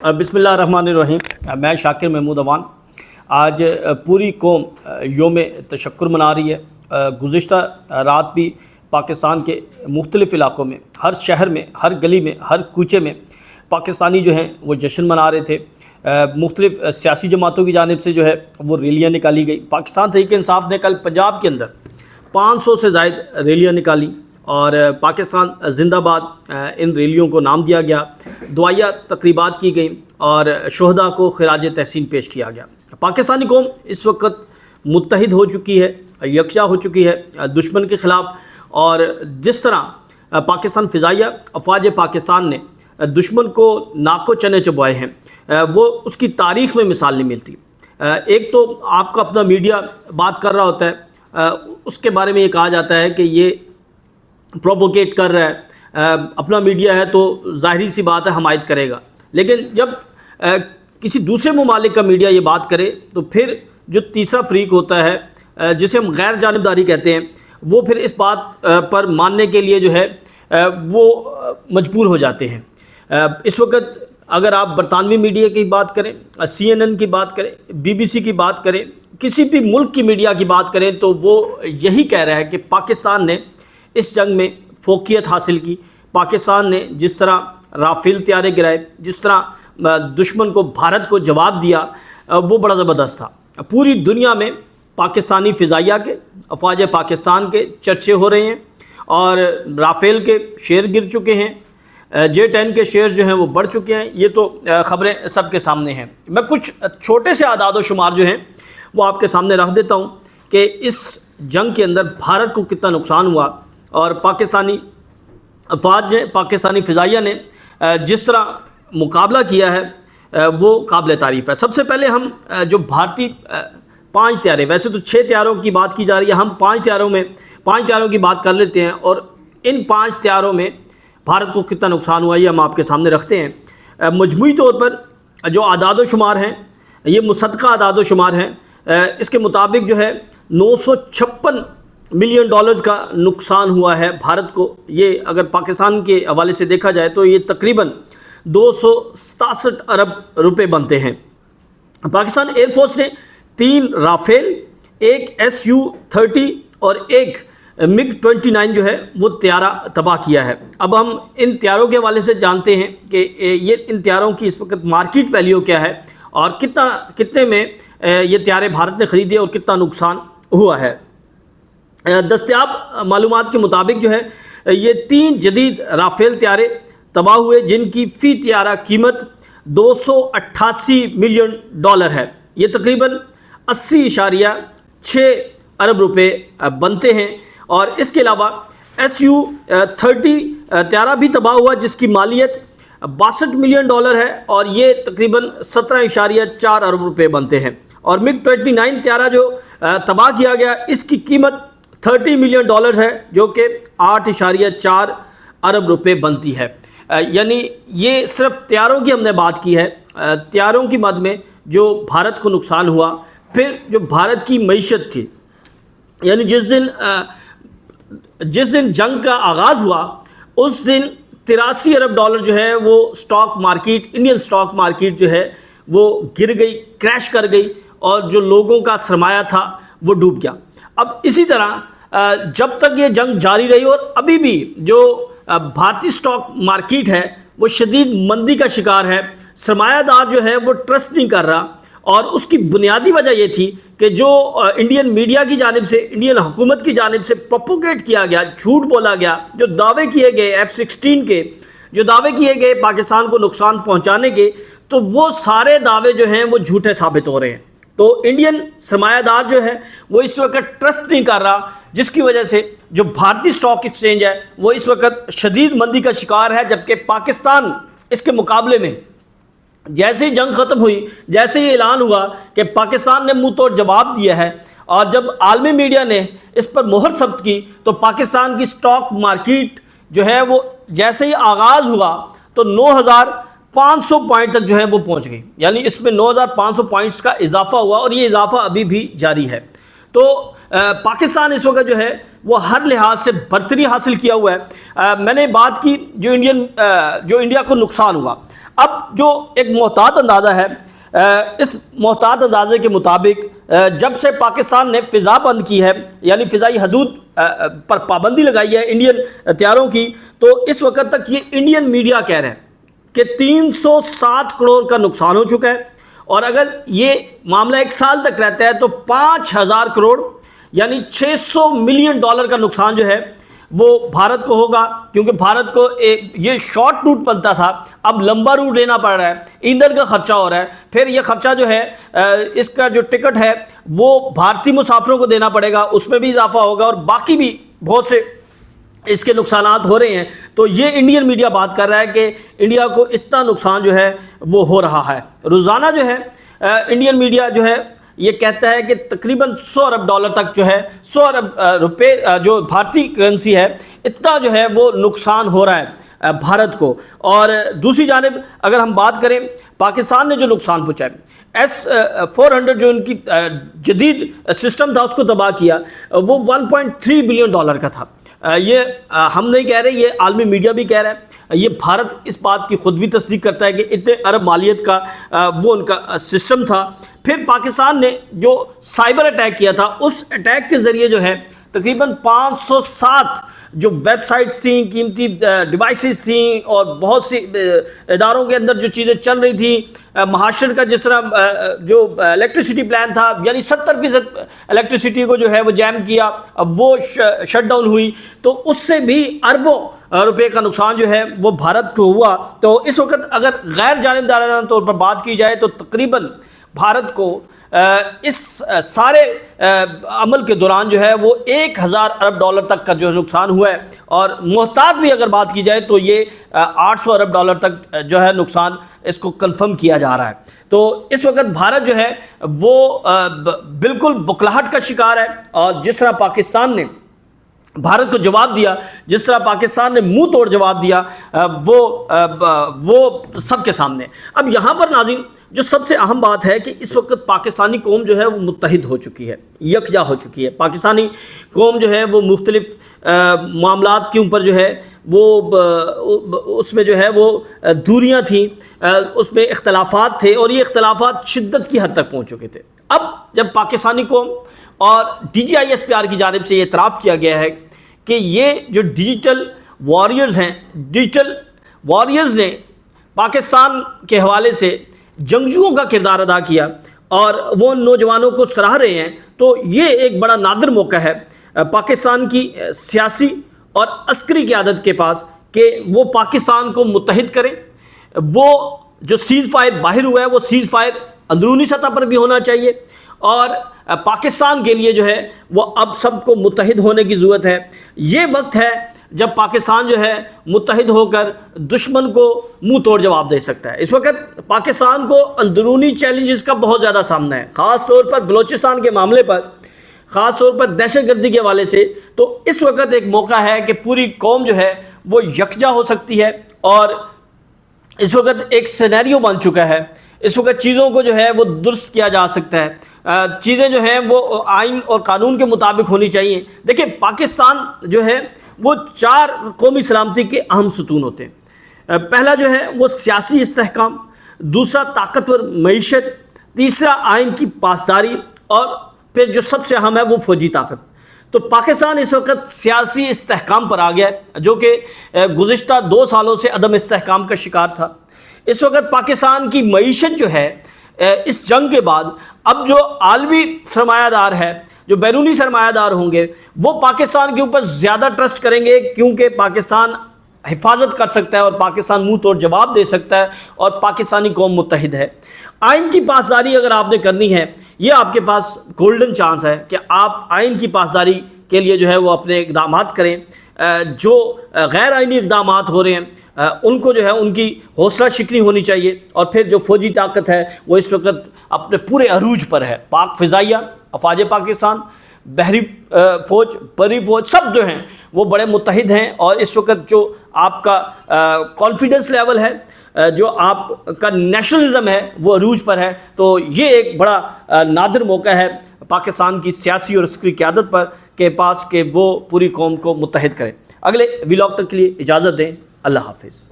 बिस्मिल्लाहिर्रहमानिर्रहीम। मैं शाकिर महमूद अवान। आज पूरी कौम योम तशक्कुर मना रही है। गुज़िश्ता रात भी पाकिस्तान के मुख्तलिफ़ इलाक़ों में, हर शहर में, हर गली में, हर कूचे में पाकिस्तानी जो हैं वो जश्न मना रहे थे। मुख्तलिफ़ सियासी जमातों की जानिब से जो है वो रैलियाँ निकाली गई। पाकिस्तान तहरीक इंसाफ ने कल पंजाब के अंदर 500 से ज़ायद रैलियाँ निकाली और पाकिस्तान जिंदाबाद इन रैलियों को नाम दिया गया। दुआया तकरीबात की गई और शहदा को खिराज तहसीन पेश किया गया। पाकिस्तानी कौम इस वक्त मुत्तहिद हो चुकी है, यकजा हो चुकी है दुश्मन के ख़िलाफ़। और जिस तरह पाकिस्तान फ़िज़ाइया अफ़वाज पाकिस्तान ने दुश्मन को नाको चने चबाए हैं, वो उसकी तारीख़ में मिसाल नहीं मिलती। एक तो आपका अपना मीडिया बात कर रहा होता है, उसके बारे में ये कहा जाता है कि ये प्रोपोगेट कर रहा है, अपना मीडिया है तो ज़ाहिरी सी बात है हमायत करेगा। लेकिन जब किसी दूसरे ममालिक का मीडिया ये बात करे तो फिर जो तीसरा फ़रीक होता है जिसे हम गैर जानिबदारी कहते हैं, वो फिर इस बात पर मानने के लिए जो है वो मजबूर हो जाते हैं। इस वक्त अगर आप बरतानवी मीडिया की बात करें, CNN की बात करें, BBC की बात करें, किसी भी मुल्क की मीडिया की बात करें, तो वो यही कह रहा है कि पाकिस्तान ने इस जंग में फ़ोकियत हासिल की। पाकिस्तान ने जिस तरह राफेल तैयारे गिराए, जिस तरह दुश्मन को भारत को जवाब दिया, वो बड़ा ज़बरदस्त था। पूरी दुनिया में पाकिस्तानी फ़िज़ाइया के, अफ़वाज पाकिस्तान के चर्चे हो रहे हैं और राफेल के शेयर गिर चुके हैं, J-10 के शेयर जो हैं वो बढ़ चुके हैं। ये तो ख़बरें सबके सामने हैं। मैं कुछ छोटे से आदाद शुमार जो हैं वो आपके सामने रख देता हूँ कि इस जंग के अंदर भारत को कितना नुकसान हुआ और पाकिस्तानी अफ़वाज ने, पाकिस्तानी फ़िज़ाइया ने जिस तरह मुकाबला किया है वो काबिल तारीफ़ है। सबसे पहले हम जो भारतीय 5 तैयारे, वैसे तो 6 तैयारों की बात की जा रही है, हम 5 तैयारों की बात कर लेते हैं और इन 5 तैयारों में भारत को कितना नुकसान हुआ ये हम आपके सामने रखते हैं। मजमूई तौर पर जो आदाद शुमार हैं, ये मुसद्दक़ा आदाद शुमार हैं, इसके मुताबिक जो है 956 मिलियन डॉलर्स का नुकसान हुआ है भारत को। ये अगर पाकिस्तान के हवाले से देखा जाए तो ये तकरीबन 267 अरब रुपए बनते हैं। पाकिस्तान एयरफोर्स ने 3 राफेल, एक Su-30 और एक MiG-29 जो है वो तैयारा तबाह किया है। अब हम इन तैयारों के हवाले से जानते हैं कि ये इन तैयारों की इस वक्त मार्केट वैल्यू क्या है और कितने में ये तैयारे भारत ने ख़रीदे और कितना नुकसान हुआ है। दस्तयाब मालूमात के मुताबिक जो है ये 3 जदीद राफेल तैयारे तबाह हुए, जिनकी फ़ी तैयारा कीमत 288 मिलियन डॉलर है। ये तकरीबन 80.6 अरब रुपए बनते हैं। और इसके अलावा Su-30 तैयारा भी तबाह हुआ, जिसकी मालियत 62 मिलियन डॉलर है और ये तकरीबन 17.4 अरब रुपए बनते हैं। और MiG-29 तैयारा जो तबाह किया गया, इसकी कीमत 30 मिलियन डॉलर है, जो कि 8.4 अरब रुपए बनती है। यानी ये सिर्फ तैयारों की हमने बात की है। तैयारों की मद में जो भारत को नुकसान हुआ, फिर जो भारत की मईशत थी, यानी जिस दिन जंग का आगाज़ हुआ उस दिन 83 अरब डॉलर जो है वो stock market, Indian stock market जो है वो गिर गई, क्रैश कर गई और जो लोगों का सरमाया था वो डूब गया। अब इसी तरह जब तक ये जंग जारी रही और अभी भी जो भारतीय स्टॉक मार्केट है वो शदीद मंदी का शिकार है, सरमायादार जो है वो ट्रस्ट नहीं कर रहा। और उसकी बुनियादी वजह ये थी कि जो इंडियन मीडिया की जानिब से, इंडियन हुकूमत की जानिब से प्रोपोगेट किया गया, झूठ बोला गया, जो दावे किए गए F-16 के, जो दावे किए गए पाकिस्तान को नुकसान पहुंचाने के, तो वो सारे दावे जो हैं वो झूठे साबित हो रहे हैं। तो इंडियन सरमायादार जो है वो इस वक्त ट्रस्ट नहीं कर रहा, जिसकी वजह से जो भारतीय स्टॉक एक्सचेंज है वो इस वक्त शदीद मंदी का शिकार है। जबकि पाकिस्तान इसके मुकाबले में जैसे ही जंग ख़त्म हुई, जैसे ही ऐलान हुआ कि पाकिस्तान ने मुंह तोड़ जवाब दिया है और जब आलमी मीडिया ने इस पर मोहर जब्त की, तो पाकिस्तान की स्टॉक मार्केट जो है वो जैसे ही आगाज़ हुआ तो 9,500 पॉइंट तक जो है वो पहुंच गई। यानी इसमें 9,500 पॉइंट्स का इजाफा हुआ और ये इजाफा अभी भी जारी है। तो पाकिस्तान इस वक्त जो है वो हर लिहाज से बरतरी हासिल किया हुआ है। मैंने बात की जो इंडिया को नुकसान हुआ। اب جو ایک محتاط اندازہ ہے، اس محتاط اندازے کے مطابق جب سے پاکستان نے فضا بند کی ہے، یعنی فضائی حدود پر پابندی لگائی ہے انڈین طیاروں کی، تو اس وقت تک یہ انڈین میڈیا کہہ رہے ہیں کہ 307 کروڑ کا نقصان ہو چکا ہے، اور اگر یہ معاملہ ایک سال تک رہتا ہے تو 5000 کروڑ یعنی $600 ملین کا نقصان جو ہے وہ بھارت کو ہوگا، کیونکہ بھارت کو یہ شارٹ روٹ بنتا تھا، اب لمبا روٹ لینا پڑ رہا ہے، ایندھن کا خرچہ ہو رہا ہے، پھر یہ خرچہ جو ہے اس کا جو ٹکٹ ہے وہ بھارتی مسافروں کو دینا پڑے گا، اس میں بھی اضافہ ہوگا، اور باقی بھی بہت سے اس کے نقصانات ہو رہے ہیں۔ تو یہ انڈین میڈیا بات کر رہا ہے کہ انڈیا کو اتنا نقصان جو ہے وہ ہو رہا ہے۔ روزانہ جو ہے انڈین میڈیا جو ہے یہ کہتا ہے کہ تقریباً $100 ارب تک جو ہے، 100 ارب روپے جو بھارتی کرنسی ہے، اتنا جو ہے وہ نقصان ہو رہا ہے بھارت کو۔ اور دوسری جانب اگر ہم بات کریں پاکستان نے جو نقصان پہنچایا، S-400 جو ان کی جدید سسٹم تھا اس کو تباہ کیا، وہ $1.3 بلین کا تھا۔ یہ ہم نہیں کہہ رہے، یہ عالمی میڈیا بھی کہہ رہا ہے، یہ بھارت اس بات کی خود بھی تصدیق کرتا ہے کہ اتنے ارب مالیت کا وہ ان کا سسٹم تھا۔ پھر پاکستان نے جو سائبر اٹیک کیا تھا، اس اٹیک کے ذریعے جو ہے تقریباً 507 جو ویب سائٹس تھیں، قیمتی ڈیوائسز تھیں، اور بہت سی اداروں کے اندر جو چیزیں چل رہی تھیں، معاشر کا جس طرح جو الیکٹریسٹی پلان تھا، یعنی 70% الیکٹریسٹی کو جو ہے وہ جیم کیا، اب وہ شٹ ڈاؤن ہوئی، تو اس سے بھی اربوں روپے کا نقصان جو ہے وہ بھارت کو ہوا۔ تو اس وقت اگر غیر جانبدارانہ طور پر بات کی جائے تو تقریباً بھارت کو اس سارے عمل کے دوران جو ہے وہ $1000 ارب تک کا جو نقصان ہوا ہے، اور محتاط بھی اگر بات کی جائے تو یہ $800 ارب تک جو ہے نقصان اس کو کنفرم کیا جا رہا ہے۔ تو اس وقت بھارت جو ہے وہ بالکل بکلاہٹ کا شکار ہے، اور جس طرح پاکستان نے بھارت کو جواب دیا، جس طرح پاکستان نے منہ توڑ جواب دیا، وہ سب کے سامنے۔ اب یہاں پر ناظرین جو سب سے اہم بات ہے کہ اس وقت پاکستانی قوم جو ہے وہ متحد ہو چکی ہے، یکجا ہو چکی ہے۔ پاکستانی قوم جو ہے وہ مختلف معاملات کے اوپر جو ہے وہ اس میں جو ہے وہ دوریاں تھیں، اس میں اختلافات تھے، اور یہ اختلافات شدت کی حد تک پہنچ چکے تھے۔ اب جب پاکستانی قوم اور DGISPR کی جانب سے یہ اعتراف کیا گیا ہے کہ یہ جو ڈیجیٹل واریئرز ہیں، ڈیجیٹل واریئرز نے پاکستان کے حوالے سے جنگجوؤں کا کردار ادا کیا، اور وہ نوجوانوں کو سراہ رہے ہیں، تو یہ ایک بڑا نادر موقع ہے پاکستان کی سیاسی اور عسکری قیادت کے پاس کہ وہ پاکستان کو متحد کریں۔ وہ جو سیز فائر باہر ہوا ہے وہ سیز فائر اندرونی سطح پر بھی ہونا چاہیے، اور پاکستان کے لیے جو ہے وہ اب سب کو متحد ہونے کی ضرورت ہے۔ یہ وقت ہے جب پاکستان جو ہے متحد ہو کر دشمن کو منہ توڑ جواب دے سکتا ہے۔ اس وقت پاکستان کو اندرونی چیلنجز کا بہت زیادہ سامنا ہے، خاص طور پر بلوچستان کے معاملے پر، خاص طور پر دہشت گردی کے حوالے سے۔ تو اس وقت ایک موقع ہے کہ پوری قوم جو ہے وہ یکجا ہو سکتی ہے، اور اس وقت ایک سینیریو بن چکا ہے۔ اس وقت چیزوں کو جو ہے وہ درست کیا جا سکتا ہے، چیزیں جو ہیں وہ آئین اور قانون کے مطابق ہونی چاہیے۔ دیکھیں پاکستان جو ہے وہ 4 قومی سلامتی کے اہم ستون ہوتے ہیں۔ پہلا جو ہے وہ سیاسی استحکام، دوسرا طاقتور معیشت، تیسرا آئین کی پاسداری، اور پھر جو سب سے اہم ہے وہ فوجی طاقت۔ تو پاکستان اس وقت سیاسی استحکام پر آ گیا ہے، جو کہ گزشتہ 2 سالوں سے عدم استحکام کا شکار تھا۔ اس وقت پاکستان کی معیشت جو ہے اس جنگ کے بعد اب جو عالمی سرمایہ دار ہے، جو بیرونی سرمایہ دار ہوں گے، وہ پاکستان کے اوپر زیادہ ٹرسٹ کریں گے، کیونکہ پاکستان حفاظت کر سکتا ہے، اور پاکستان منہ توڑ جواب دے سکتا ہے، اور پاکستانی قوم متحد ہے۔ آئین کی پاسداری اگر آپ نے کرنی ہے، یہ آپ کے پاس گولڈن چانس ہے کہ آپ آئین کی پاسداری کے لیے جو ہے وہ اپنے اقدامات کریں۔ جو غیر آئینی اقدامات ہو رہے ہیں ان کو جو ہے ان کی حوصلہ شکنی ہونی چاہیے، اور پھر جو فوجی طاقت ہے وہ اس وقت اپنے پورے عروج پر ہے۔ پاک فضائیہ، افواج پاکستان، بحری فوج، بری فوج، سب جو ہیں وہ بڑے متحد ہیں، اور اس وقت جو آپ کا کانفیڈنس لیول ہے، جو آپ کا نیشنلزم ہے وہ عروج پر ہے۔ تو یہ ایک بڑا نادر موقع ہے پاکستان کی سیاسی اور عسکری قیادت پر کے پاس کہ وہ پوری قوم کو متحد کرے۔ اگلے ولاگ تک کے لیے اجازت دیں، اللہ حافظ۔